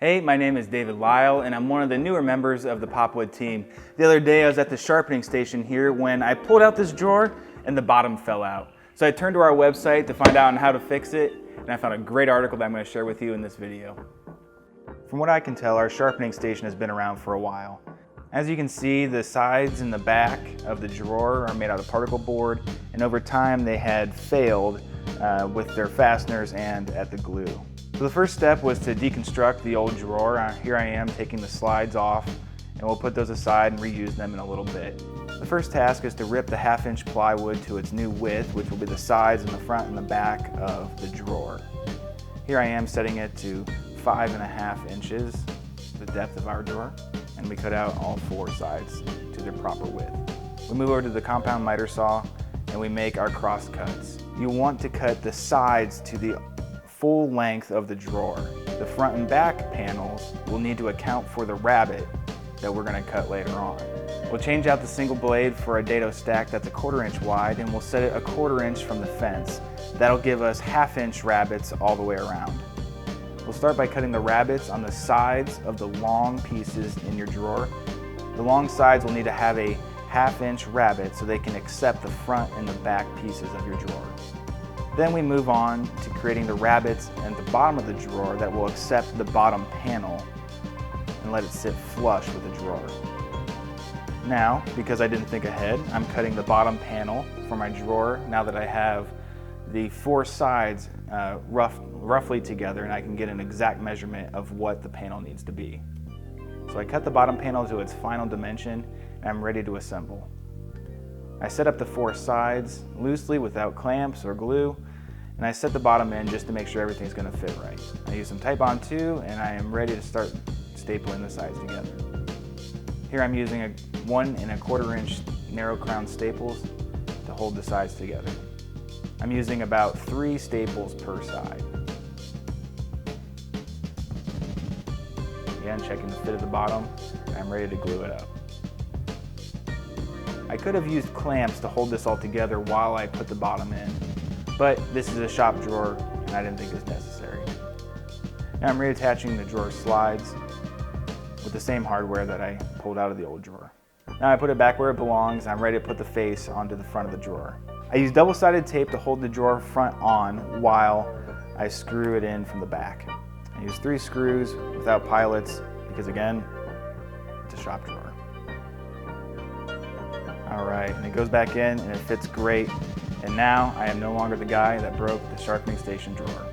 Hey, my name is David Lyle, and I'm one of the newer members of the Popwood team. The other day I was at the sharpening station here when I pulled out this drawer and the bottom fell out. So I turned to our website to find out on how to fix it, and I found a great article that I'm going to share with you in this video. From what I can tell, our sharpening station has been around for a while. As you can see, the sides and the back of the drawer are made out of particle board, and over time they had failed with their fasteners and at the glue. So the first step was to deconstruct the old drawer. Here I am taking the slides off, and we'll put those aside and reuse them in a little bit. The first task is to rip the 1/2-inch plywood to its new width, which will be the sides and the front and the back of the drawer. Here I am setting it to 5.5 inches, the depth of our drawer, and we cut out all 4 sides to their proper width. We move over to the compound miter saw and we make our cross cuts. You want to cut the sides to the full length of the drawer. The front and back panels will need to account for the rabbet that we're going to cut later on. We'll change out the single blade for a dado stack that's 1/4 inch wide, and we'll set it 1/4 inch from the fence. That'll give us 1/2-inch rabbets all the way around. We'll start by cutting the rabbets on the sides of the long pieces in your drawer. The long sides will need to have a 1/2-inch rabbet so they can accept the front and the back pieces of your drawer. Then we move on to creating the rabbets at the bottom of the drawer that will accept the bottom panel and let it sit flush with the drawer. Now, because I didn't think ahead, I'm cutting the bottom panel for my drawer now that I have the 4 sides roughly together and I can get an exact measurement of what the panel needs to be. So I cut the bottom panel to its final dimension and I'm ready to assemble. I set up the 4 sides loosely without clamps or glue, and I set the bottom in just to make sure everything's going to fit right. I use some Tite-Bond 2 and I am ready to start stapling the sides together. Here I'm using a 1 1/4 inch narrow crown staples to hold the sides together. I'm using about 3 staples per side. Again, checking the fit of the bottom, and I'm ready to glue it up. I could have used clamps to hold this all together while I put the bottom in, but this is a shop drawer and I didn't think it was necessary. Now I'm reattaching the drawer slides with the same hardware that I pulled out of the old drawer. Now I put it back where it belongs and I'm ready to put the face onto the front of the drawer. I use double-sided tape to hold the drawer front on while I screw it in from the back. I use 3 screws without pilots because, again, it's a shop drawer. All right, and it goes back in and it fits great. And now I am no longer the guy that broke the sharpening station drawer.